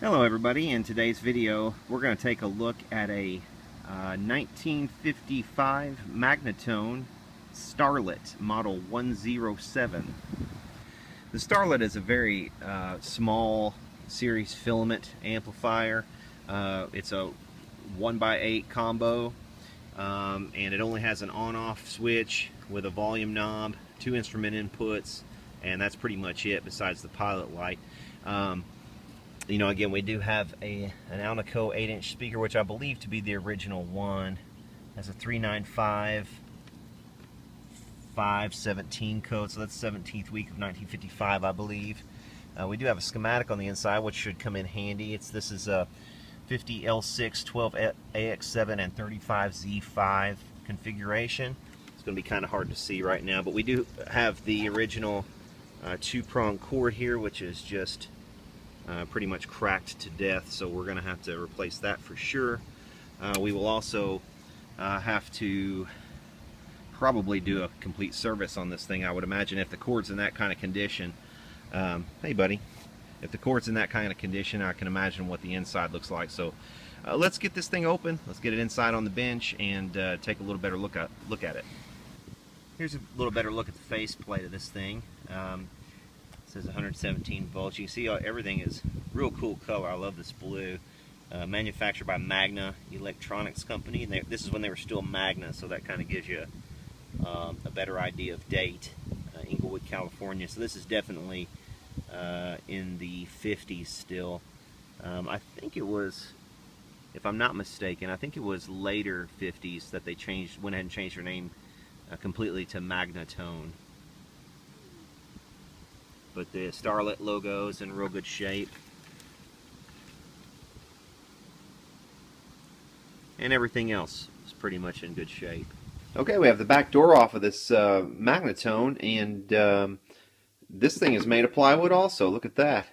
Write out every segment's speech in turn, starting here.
Hello everybody. In today's video we're going to take a look at a 1955 Magnatone Starlet model 107. The Starlet is a very small series filament amplifier. It's a 1x8 combo and it only has an on-off switch with a volume knob, 2 instrument inputs, and that's pretty much it besides the pilot light. You know, again, we do have an Alnico 8-inch speaker, which I believe to be the original one. Has a 395 517 code, so that's 17th week of 1955, I believe. We do have a schematic on the inside, which should come in handy. This is a 50L6, 12AX7, and 35Z5 configuration. It's going to be kind of hard to see right now, but we do have the original 2-prong cord here, which is just pretty much cracked to death, so we're going to have to replace that for sure. We will also have to probably do a complete service on this thing. I would imagine if the cord's in that kind of condition, hey buddy, if the cord's in that kind of condition, I can imagine what the inside looks like. So let's get this thing open, let's get it inside on the bench and take a little better look at it. Here's a little better look at the faceplate of this thing. It says 117 volts. You can see everything is real cool color. I love this blue. Manufactured by Magna Electronics Company. And this is when they were still Magna, so that kind of gives you a better idea of date. Inglewood, California. So this is definitely in the 50s still. I think it was, if I'm not mistaken, I think it was later 50s that they went ahead and changed their name completely to Magnatone. But the Starlet logo is in real good shape. And everything else is pretty much in good shape. Okay, we have the back door off of this Magnatone, and this thing is made of plywood also. Look at that.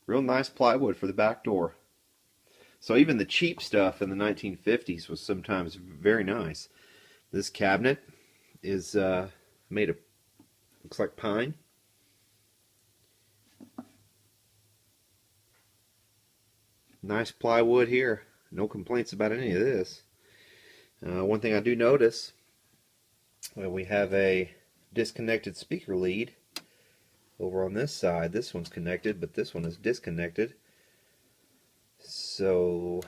Real nice plywood for the back door. So even the cheap stuff in the 1950s was sometimes very nice. This cabinet is made of, looks like pine. Nice plywood here. No complaints about any of this. One thing I do notice, we have a disconnected speaker lead over on this side. This one's connected, but this one is disconnected. So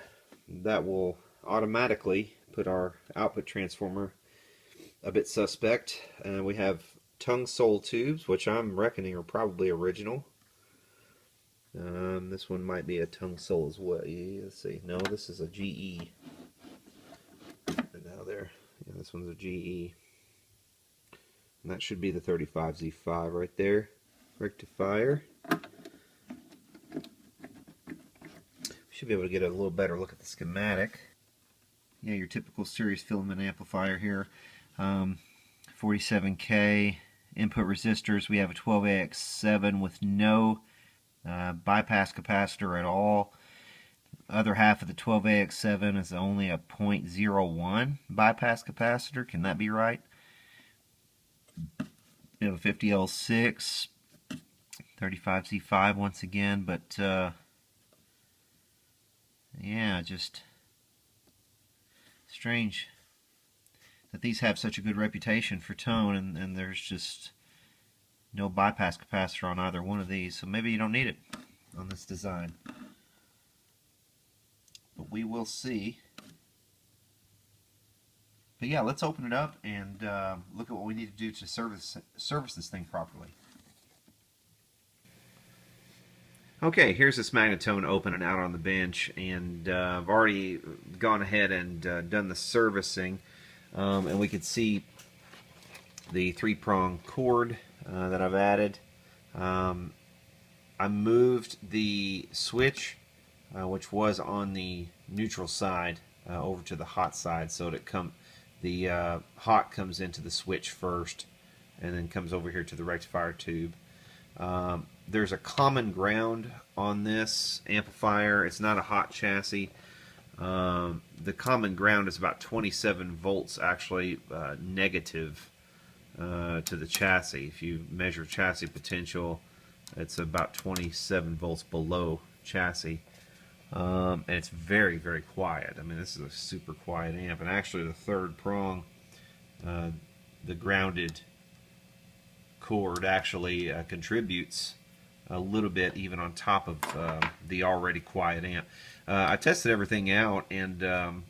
that will automatically put our output transformer a bit suspect. We have tongue sole tubes, which I'm reckoning are probably original. This one might be a tongue sole as well. Yeah, let's see. No, this is a GE. Now there. Yeah, this one's a GE. And that should be the 35Z5 right there. Rectifier. Should be able to get a little better look at the schematic. Yeah, your typical series filament amplifier here. 47K input resistors. We have a 12AX7 with no bypass capacitor at all. Other half of the 12AX7 is only a 0.01 bypass capacitor. Can that be right? We have a 50L6, 35Z5 once again, but yeah, just strange that these have such a good reputation for tone, and there's just no bypass capacitor on either one of these, so maybe you don't need it on this design. But we will see. But yeah, let's open it up and look at what we need to do to service this thing properly. Okay, here's this Magnatone open and out on the bench, and I've already gone ahead and done the servicing, and we could see the 3-prong cord that I've added. I moved the switch, which was on the neutral side, over to the hot side, so that the hot comes into the switch first, and then comes over here to the rectifier tube. There's a common ground on this amplifier. It's not a hot chassis. The common ground is about 27 volts, actually negative to the chassis. If you measure chassis potential, it's about 27 volts below chassis. And it's very, very quiet. I mean, this is a super quiet amp. And actually the third prong, the grounded cord actually contributes a little bit even on top of the already quiet amp. I tested everything out, and the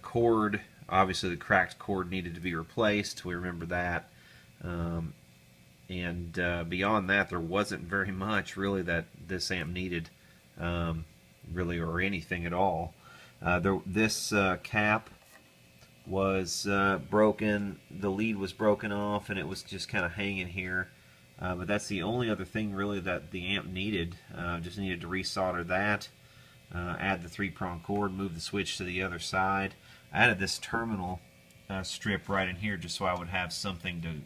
cord, obviously the cracked cord needed to be replaced. We remember that. And beyond that, there wasn't very much really that this amp needed, really, or anything at all. This cap was broken, the lead was broken off, and it was just kind of hanging here. But that's the only other thing really that the amp needed. Just needed to resolder that, add the 3-prong cord, move the switch to the other side. I added this terminal strip right in here just so I would have something to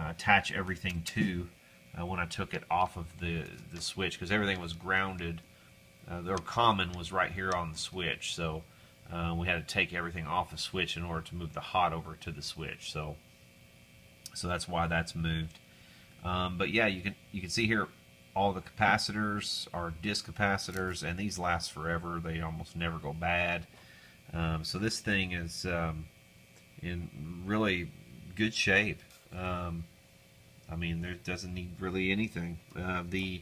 attach everything to when I took it off of the switch, because everything was grounded. Their common was right here on the switch, so we had to take everything off the switch in order to move the hot over to the switch. So that's why that's moved. But yeah, you can see here all the capacitors are disc capacitors, and these last forever. They almost never go bad. So this thing is in really good shape. I mean, there doesn't need really anything. The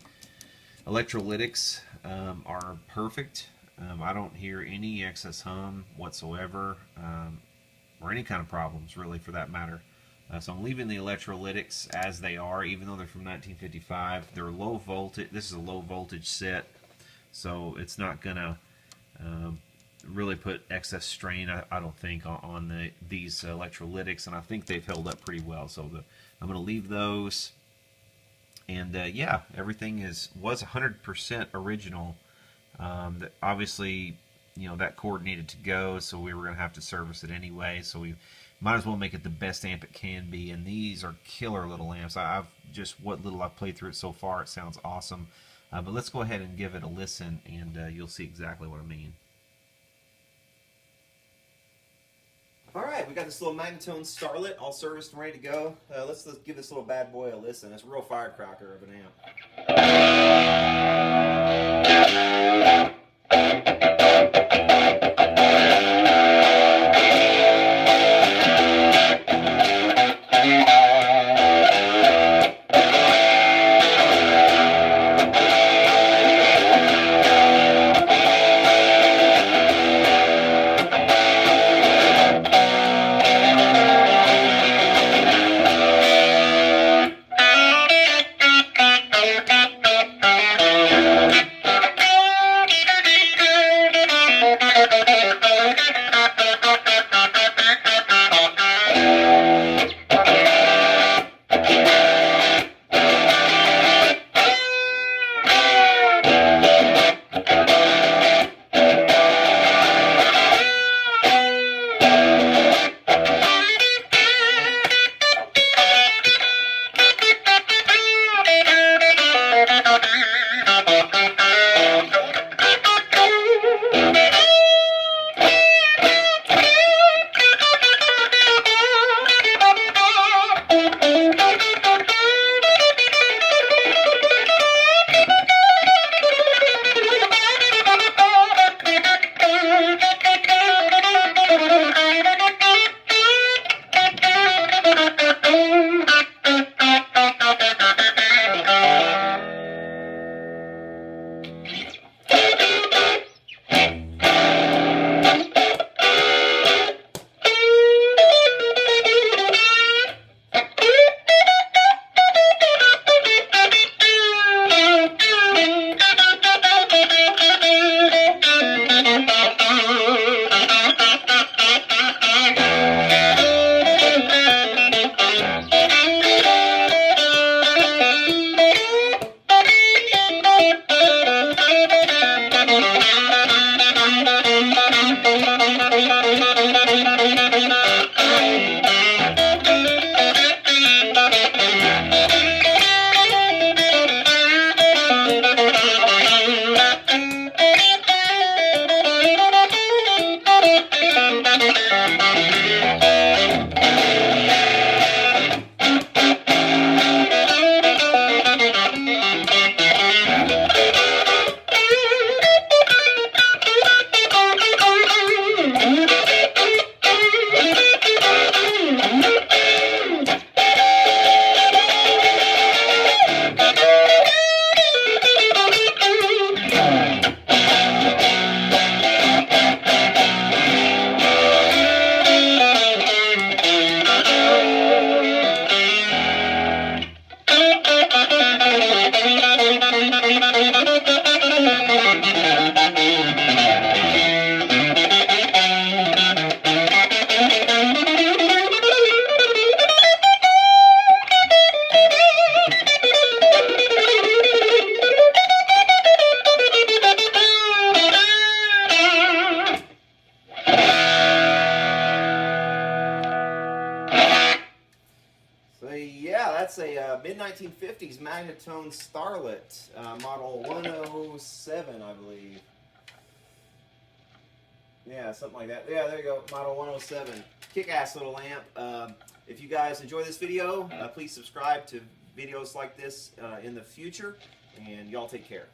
electrolytics are perfect. I don't hear any excess hum whatsoever, or any kind of problems really for that matter. So I'm leaving the electrolytics as they are, even though they're from 1955. They're low voltage. This is a low voltage set, so it's not gonna really put excess strain, I don't think, on these electrolytics, and I think they've held up pretty well. So I'm going to leave those, and yeah, everything was 100% original. Obviously, you know, that cord needed to go, so we were going to have to service it anyway. So we might as well make it the best amp it can be. And these are killer little amps. What little I've played through it so far, it sounds awesome. But let's go ahead and give it a listen, and you'll see exactly what I mean. Alright, we got this little Magnatone Starlet all serviced and ready to go. Let's give this little bad boy a listen. It's a real firecracker of an amp. 1950s Magnatone Starlet, model 107, I believe. Yeah, something like that. Yeah, there you go, model 107. Kick-ass little lamp. If you guys enjoy this video, please subscribe to videos like this in the future, and y'all take care.